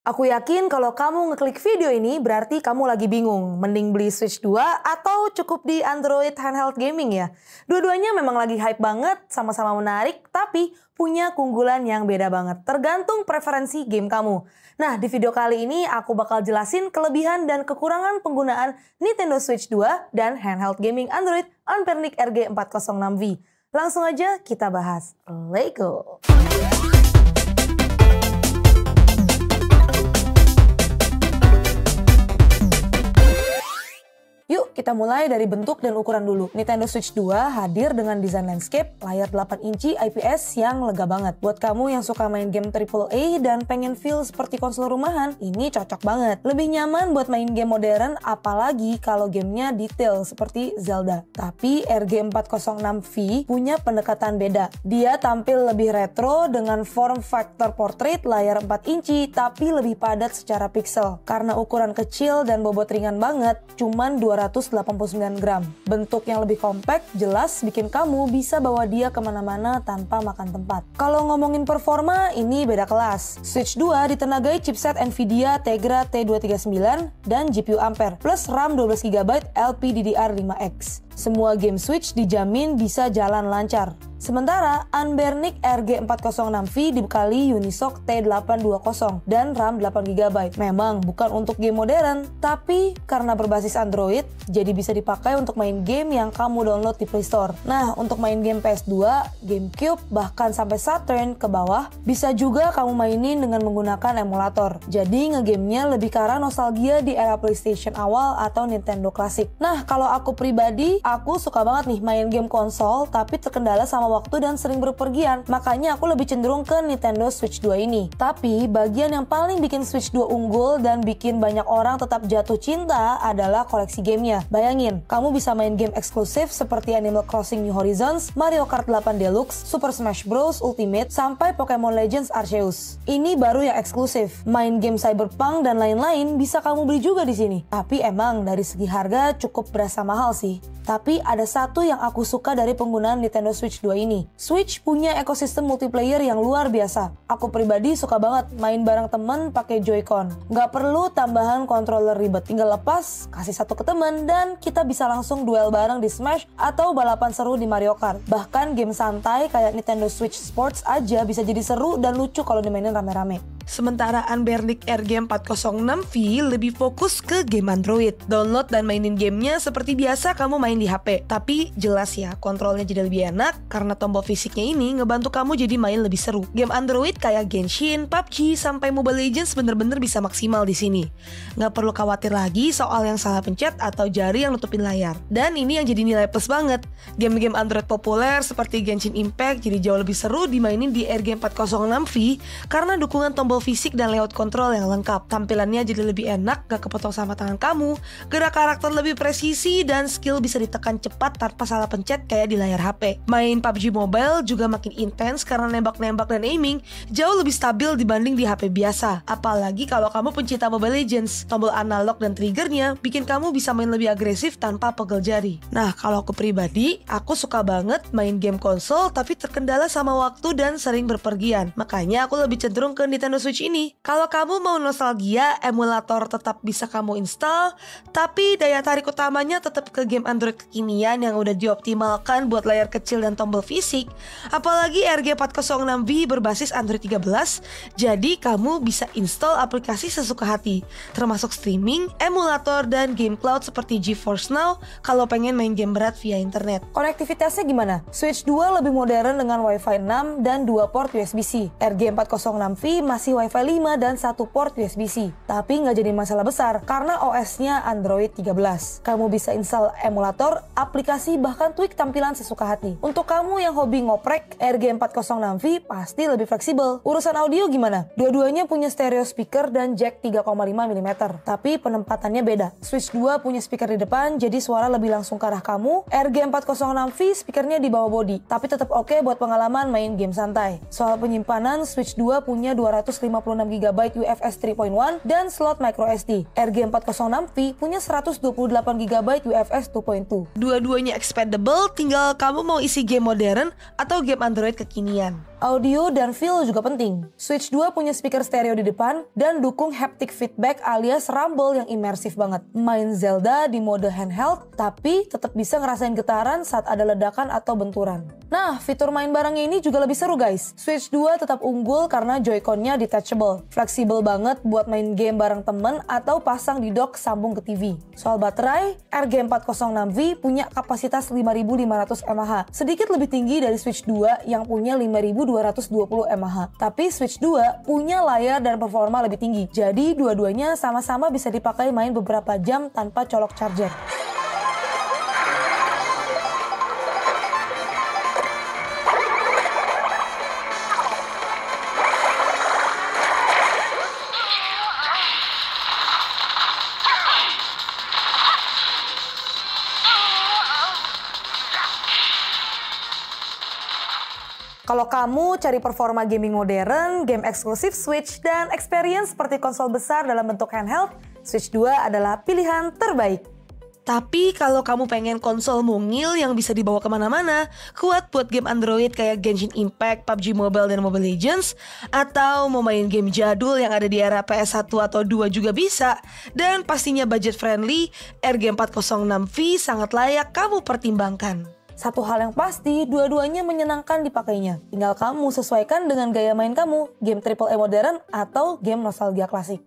Aku yakin kalau kamu ngeklik video ini berarti kamu lagi bingung. Mending beli Switch 2 atau cukup di Android handheld gaming ya? Dua-duanya memang lagi hype banget, sama-sama menarik, tapi punya keunggulan yang beda banget. Tergantung preferensi game kamu. Nah, di video kali ini aku bakal jelasin kelebihan dan kekurangan penggunaan Nintendo Switch 2 dan handheld gaming Android Anbernic RG406V. Langsung aja kita bahas. Let's go! Yuk kita mulai dari bentuk dan ukuran dulu. Nintendo Switch 2 hadir dengan desain landscape, layar 8 inci IPS yang lega banget. Buat kamu yang suka main game AAA dan pengen feel seperti konsol rumahan, ini cocok banget. Lebih nyaman buat main game modern, apalagi kalau gamenya detail seperti Zelda. Tapi RG406V punya pendekatan beda. Dia tampil lebih retro dengan form factor portrait layar 4 inci, tapi lebih padat secara pixel. Karena ukuran kecil dan bobot ringan banget, cuman 289 gram. Bentuk yang lebih kompak, jelas bikin kamu bisa bawa dia kemana-mana tanpa makan tempat. Kalau ngomongin performa, ini beda kelas. Switch 2 ditenagai chipset Nvidia Tegra T239 dan GPU Ampere, plus RAM 12GB LPDDR5X. Semua game Switch dijamin bisa jalan lancar. Sementara Anbernic RG406V dibekali Unisoc T820 dan RAM 8GB. Memang bukan untuk game modern, tapi karena berbasis Android, jadi bisa dipakai untuk main game yang kamu download di Play Store. Nah, untuk main game PS2, GameCube, bahkan sampai Saturn ke bawah, bisa juga kamu mainin dengan menggunakan emulator. Jadi ngegamenya lebih ke arah nostalgia di era PlayStation awal atau Nintendo klasik. Nah, kalau aku pribadi, aku suka banget nih main game konsol, tapi terkendala sama waktu dan sering berpergian. Makanya aku lebih cenderung ke Nintendo Switch 2 ini. Tapi bagian yang paling bikin Switch 2 unggul dan bikin banyak orang tetap jatuh cinta adalah koleksi gamenya. Bayangin, kamu bisa main game eksklusif seperti Animal Crossing New Horizons, Mario Kart 8 Deluxe, Super Smash Bros Ultimate, sampai Pokemon Legends Arceus. Ini baru yang eksklusif. Main game Cyberpunk dan lain-lain bisa kamu beli juga di sini. Tapi emang dari segi harga cukup berasa mahal sih. Tapi ada satu yang aku suka dari penggunaan Nintendo Switch 2 ini. Switch punya ekosistem multiplayer yang luar biasa. Aku pribadi suka banget main bareng temen pakai Joy-Con. Nggak perlu tambahan controller ribet, tinggal lepas, kasih satu ke temen, dan kita bisa langsung duel bareng di Smash atau balapan seru di Mario Kart. Bahkan game santai kayak Nintendo Switch Sports aja bisa jadi seru dan lucu kalau dimainin rame-rame. Sementara Anbernic RG406V lebih fokus ke game Android. Download dan mainin gamenya seperti biasa kamu main di HP. Tapi jelas ya, kontrolnya jadi lebih enak karena tombol fisiknya ini ngebantu kamu jadi main lebih seru. Game Android kayak Genshin, PUBG, sampai Mobile Legends bener-bener bisa maksimal di sini. Nggak perlu khawatir lagi soal yang salah pencet atau jari yang nutupin layar. Dan ini yang jadi nilai plus banget. Game-game Android populer seperti Genshin Impact jadi jauh lebih seru dimainin di RG406V karena dukungan tombol fisik dan layout kontrol yang lengkap. Tampilannya jadi lebih enak, gak kepotong sama tangan kamu, gerak karakter lebih presisi, dan skill bisa ditekan cepat tanpa salah pencet kayak di layar HP. Main PUBG Mobile juga makin intens karena nembak-nembak dan aiming jauh lebih stabil dibanding di HP biasa. Apalagi kalau kamu pencinta Mobile Legends, tombol analog dan triggernya bikin kamu bisa main lebih agresif tanpa pegel jari. Nah, kalau aku pribadi, aku suka banget main game konsol tapi terkendala sama waktu dan sering berpergian. Makanya aku lebih cenderung ke Nintendo Switch ini. Kalau kamu mau nostalgia, emulator tetap bisa kamu install, tapi daya tarik utamanya tetap ke game Android kekinian yang udah dioptimalkan buat layar kecil dan tombol fisik. Apalagi RG406V berbasis Android 13, jadi kamu bisa install aplikasi sesuka hati, termasuk streaming, emulator, dan game cloud seperti GeForce Now kalau pengen main game berat via internet. Konektivitasnya gimana? Switch 2 lebih modern dengan Wi-Fi 6 dan 2 port USB-C. RG406V masih Wi-Fi 5 dan 1 port USB-C. Tapi nggak jadi masalah besar karena OS-nya Android 13. Kamu bisa install emulator, aplikasi, bahkan tweak tampilan sesuka hati. Untuk kamu yang hobi ngoprek, RG406V pasti lebih fleksibel. Urusan audio gimana? Dua-duanya punya stereo speaker dan jack 3,5 mm. Tapi penempatannya beda. Switch 2 punya speaker di depan, jadi suara lebih langsung ke arah kamu. RG406V speakernya di bawah body, tapi tetap oke buat pengalaman main game santai. Soal penyimpanan, Switch 2 punya 256GB UFS 3.1 dan slot microSD. RG406V punya 128GB UFS 2.2. Dua-duanya expandable, tinggal kamu mau isi game modern atau game Android kekinian. Audio dan feel juga penting. Switch 2 punya speaker stereo di depan dan dukung haptic feedback alias rumble yang imersif banget. Main Zelda di mode handheld, tapi tetap bisa ngerasain getaran saat ada ledakan atau benturan. Nah, fitur main barengnya ini juga lebih seru guys. Switch 2 tetap unggul karena Joy-Con-nya detachable. Fleksibel banget buat main game bareng temen atau pasang di dock sambung ke TV. Soal baterai, RG406V punya kapasitas 5500 mAh. Sedikit lebih tinggi dari Switch 2 yang punya 5220 mAh. Tapi Switch 2 punya layar dan performa lebih tinggi. Jadi dua-duanya sama-sama bisa dipakai main beberapa jam tanpa colok charger. Kalau kamu cari performa gaming modern, game eksklusif Switch, dan experience seperti konsol besar dalam bentuk handheld, Switch 2 adalah pilihan terbaik. Tapi kalau kamu pengen konsol mungil yang bisa dibawa kemana-mana, kuat buat game Android kayak Genshin Impact, PUBG Mobile, dan Mobile Legends, atau mau main game jadul yang ada di era PS1 atau 2 juga bisa, dan pastinya budget friendly, RG406V sangat layak kamu pertimbangkan. Satu hal yang pasti, dua-duanya menyenangkan dipakainya. Tinggal kamu sesuaikan dengan gaya main kamu, game AAA modern atau game nostalgia klasik.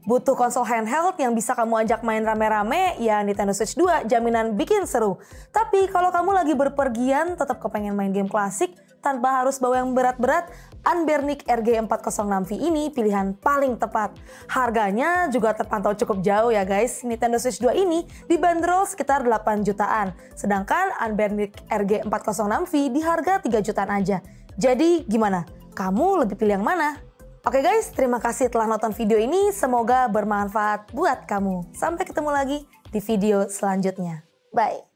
Butuh konsol handheld yang bisa kamu ajak main rame-rame? Ya Nintendo Switch 2 jaminan bikin seru. Tapi kalau kamu lagi berpergian tetap kepengen main game klasik tanpa harus bawa yang berat-berat, Anbernic RG406V ini pilihan paling tepat. Harganya juga terpantau cukup jauh ya guys. Nintendo Switch 2 ini dibanderol sekitar 8 jutaan. Sedangkan Anbernic RG406V di harga 3 jutaan aja. Jadi gimana? Kamu lebih pilih yang mana? Oke guys, terima kasih telah nonton video ini. Semoga bermanfaat buat kamu. Sampai ketemu lagi di video selanjutnya. Bye!